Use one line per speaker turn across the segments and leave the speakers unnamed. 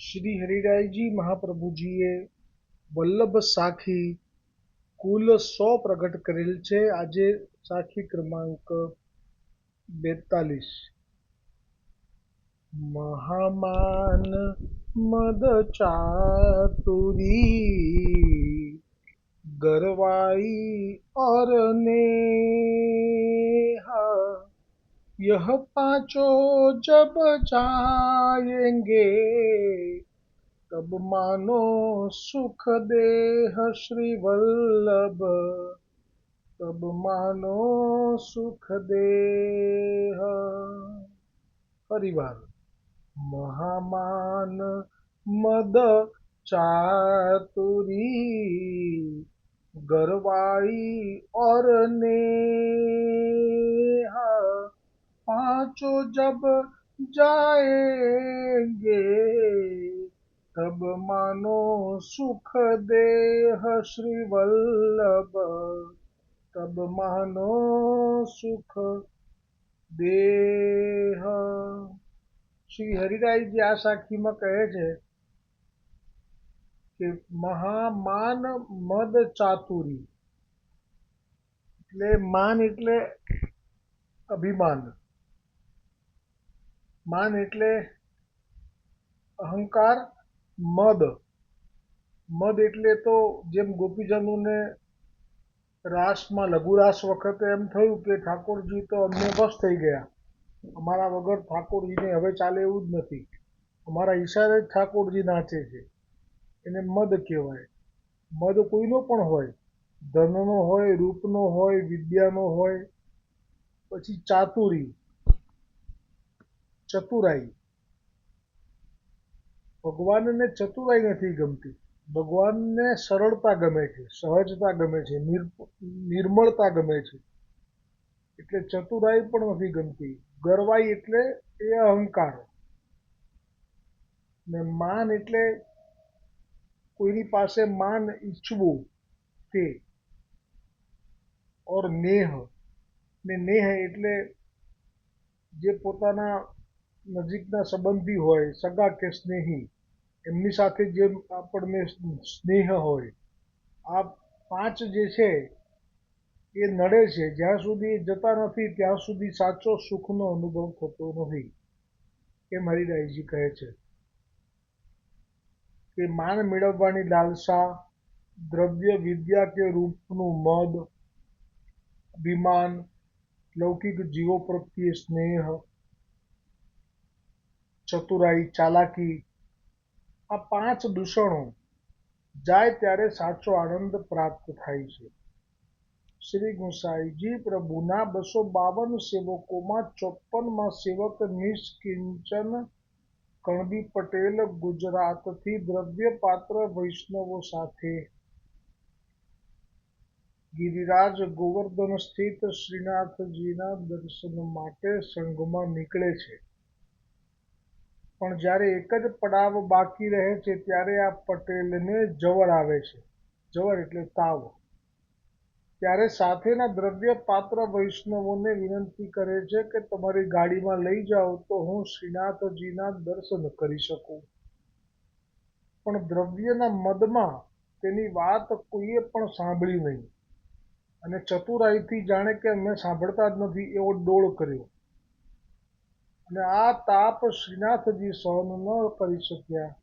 શ્રી હરિરાયજી મહાપ્રભુજીએ વલ્લભ સાખી કુલ 100 પ્રગટ કરેલ છે. આજે સાખી ક્રમાંક 42. મહામાન મદ ચાતુરી गरवाई और नेहा यह पांचों जब जाएंगे तब मानो सुख देह श्री वल्लभ तब मानो सुख देह. परिवार महामान मद चातुरी गरवाई और नेहा पांचों जब जाएंगे तब मानो सुख देह श्री वल्लभ तब मानो सुख देह. શ્રી હરિરાયજી આ સાખીમાં કહે છે કે મહામાન મદ ચાતુરી એટલે માન એટલે અભિમાન, માન એટલે અહંકાર, મદ એટલે તો જેમ ગોપીજનોને રાસમાં લઘુરાસ વખતે એમ થયું કે ઠાકોરજી તો અમને બસ થઈ ગયા, અમારા વગર ઠાકોરજીને હવે ચાલે એવું જ નથી, અમારા ઈશારે જ ઠાકોરજી નાચે છે, એને મદ કહેવાય. મદ કોઈનો પણ હોય, ધનનો હોય, રૂપનો હોય, વિદ્યાનો હોય. પછી ચાતુરી, ચતુરાઈ. ભગવાનને ચતુરાઈ નથી ગમતી, ભગવાનને સરળતા ગમે છે, સહજતા ગમે છે, નિર્મળતા ગમે છે, એટલે ચતુરાઈ પણ નથી ગમતી. ગરવાઈ એટલે એ અહંકાર, ને માન એટલે કોઈની પાસે માન ઈચ્છવું તે. ઓર નેહ, ને નેહ એટલે જે પોતાના નજીકના સંબંધી હોય, સગા કે સ્નેહી, એમની સાથે જે આપણને સ્નેહ હોય. આ પાંચ જે છે એ નડે છે, જ્યાં સુધી જતા નથી ત્યાં સુધી સાચો સુખનો અનુભવ થતો નથી, એમ હરિરાયજી કહે છે. કે માન મેળવવાની લાલસા, દ્રવ્ય, વિદ્યા કે રૂપનું મદ, અભિમાન, લૌકિક જીવો પ્રત્યે સ્નેહ, ચતુરાઈ, ચાલાકી, આ પાંચ દૂષણો જાય ત્યારે સાચો આનંદ પ્રાપ્ત થાય છે. શ્રી ગુસાઈજી પ્રભુના 252 સેવકોમાં 54માં સેવક નિષ્કિંચન કણબી પટેલ ગુજરાતથી દ્રવ્યપાત્ર વૈષ્ણવો સાથે ગિરિરાજ ગોવર્ધન સ્થિત શ્રીનાથજીના દર્શન માટે સંઘમાં નીકળે છે. પણ જ્યારે એક જ પડાવ બાકી રહે છે ત્યારે આ પટેલને જવર આવે છે. જવર એટલે તાવ. ત્યારે સાથેના દ્રવ્યપાત્ર વૈષ્ણવોને વિનંતી કરે છે કે તમારી ગાડીમાં લઈ જાઓ તો હું શ્રીનાથજીના દર્શન કરી શકું. પણ દ્રવ્યના મદમાં તેની વાત કોઈએ પણ સાંભળી નહીં, અને ચતુરાઈથી જાણે કે અમે સાંભળતા જ નથી એવો ડોળ કર્યો, અને આ તાપ શ્રીનાથજી સહન ન કરી શક્યા.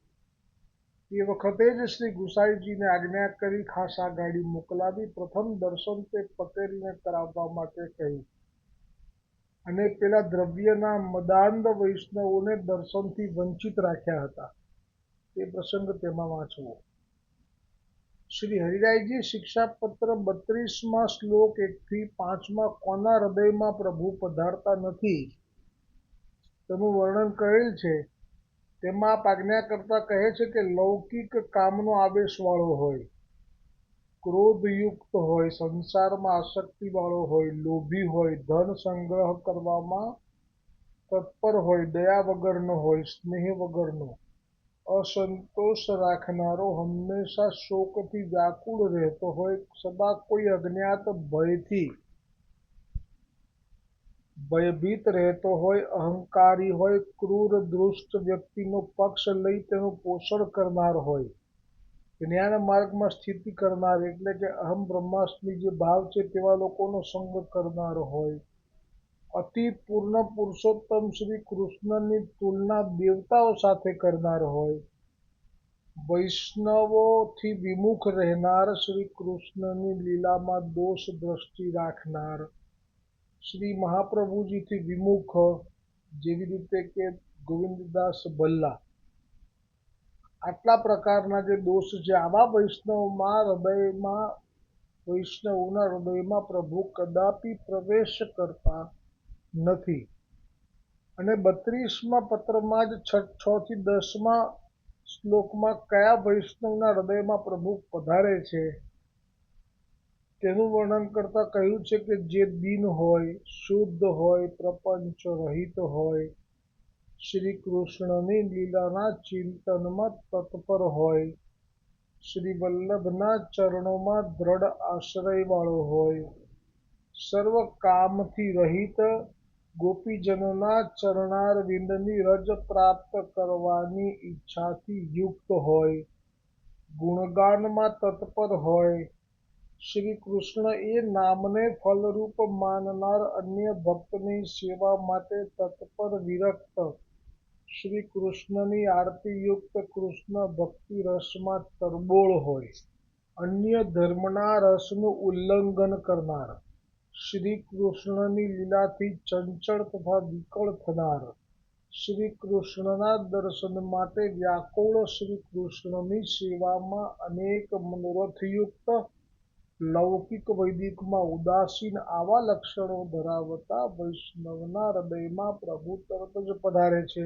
એ વખતે જ શ્રી ગુસાઈજીને આજ્ઞા કરી ખાસા ગાડી મોકલાવી પ્રથમ દર્શન તે પટેલને કરાવવા માટે કહ્યું, અને પેલા દ્રવ્યના મદાંધ વૈષ્ણવોને દર્શનથી વંચિત રાખ્યા હતા. તે પ્રસંગ તેમાં વાંચવો. શ્રી હરિરાયજી શિક્ષાપત્ર 32માં શ્લોક 1થી 5માં કોના હૃદયમાં પ્રભુ પધારતા નથી તેનું વર્ણન કરેલ છે. તેમાં આપ આજ્ઞા કરતા કહે છે કે લૌકિક કામનો આવેશવાળો હોય, ક્રોધયુક્ત હોય, સંસારમાં આસક્તિવાળો હોય, લોભી હોય, ધન સંગ્રહ કરવામાં તત્પર હોય, દયા વગરનો હોય, સ્નેહ વગરનો, અસંતોષ રાખનારો, હંમેશા શોકથી વ્યાકુળ રહેતો હોય, સદા કોઈ અજ્ઞાત ભયથી ભયભીત રહેતો હોય, અહંકારી હોય, ક્રૂર દુષ્ટ વ્યક્તિનો પક્ષ લઈ તેનું પોષણ કરનાર હોય, જ્ઞાન માર્ગમાં સ્થિતિ કરનાર એટલે કે અહમ બ્રહ્માસ્મિ જે ભાવ છે તેવા લોકોનો સંગ કરનાર હોય, અતિ પૂર્ણ પુરુષોત્તમ શ્રી કૃષ્ણની તુલના દેવતાઓ સાથે કરનાર હોય, વૈષ્ણવોથી વિમુખ રહેનાર, શ્રી કૃષ્ણની લીલામાં દોષ દ્રષ્ટિ રાખનાર, શ્રી મહાપ્રભુજીથી વિમુખ, જેવી રીતે કે ગોવિંદદાસ ભલ્લા, આટલા પ્રકારના જે દોષ છે આવા વૈષ્ણવોના હૃદયમાં પ્રભુ કદાપી પ્રવેશ કરતા નથી. અને 32મા પત્રમાં જ 6 થી 10મા શ્લોકમાં કયા વૈષ્ણવના હૃદયમાં પ્રભુ પધારે છે તેનું વર્ણન કરતા કહ્યું છે કે જે દીન હોય, શુદ્ધ હોય, પ્રપંચ રહિત હોય, શ્રી કૃષ્ણની લીલાના ચિંતનમાં તત્પર હોય, શ્રી વલ્લભના ચરણોમાં દ્રઢ આશ્રયવાળો હોય, સર્વ કામથી રહિત, ગોપીજનોના ચરણારવિંદની રજ પ્રાપ્ત કરવાની ઈચ્છાથી યુક્ત હોય, ગુણગાનમાં તત્પર હોય, શ્રી કૃષ્ણ એ નામને ફલરૂપ માનનાર અન્ય ભક્તની સેવા માટે તત્પર વિરક્ત, શ્રી કૃષ્ણની આરતીયુક્ત કૃષ્ણ ભક્તિ રસમાં તરબોળ હોય, અન્ય ધર્મના રસનું ઉલ્લંઘન કરનાર, શ્રી કૃષ્ણની લીલાથી ચંચળ તથા વિકળ થનાર, શ્રી કૃષ્ણના દર્શન માટે વ્યાકુળ, શ્રી કૃષ્ણની સેવામાં અનેક મનોરથયુક્ત, લૌકિક વૈદિકમાં ઉદાસીન આવા લક્ષણો ધરાવતા વૈષ્ણવના હૃદયમાં પ્રભુ તરત જ પધારે છે.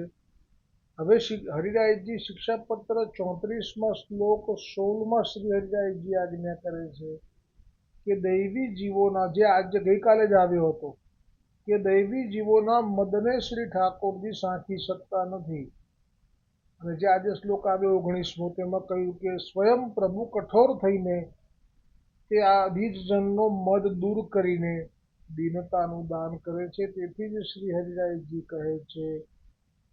હવે હરિરાયજી શિક્ષાપત્ર 34મા શ્લોક 16માં શ્રી હરિરાયજી આજ્ઞા કરે છે કે દૈવી જીવોના જે આજે ગઈકાલે જ આવ્યો હતો કે દૈવી જીવોના મદને શ્રી ઠાકોરજી સાંખી શકતા નથી. અને જે આજે શ્લોક આવ્યો 19મો તેમાં કહ્યું કે સ્વયં પ્રભુ કઠોર થઈને તે આ અધીજજનનો મદ દૂર કરીને દીનતાનું દાન કરે છે. તેથી જ શ્રી હરિરાયજી કહે છે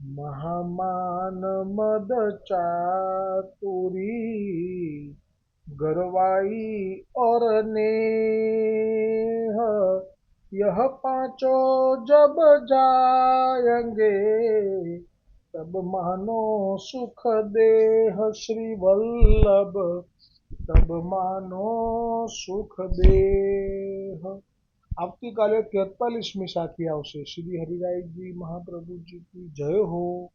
મહામાન મદ ચાતુરી ગરવાઈ और नेह यह पांचों जब जाएंगे तब मानो सुख देह श्री वल्लभ तब मानो સુખ દેહ. આવતીકાલે 43મી સાખી આવશે. શ્રી હરિરાયજી મહાપ્રભુજી કી જય હો.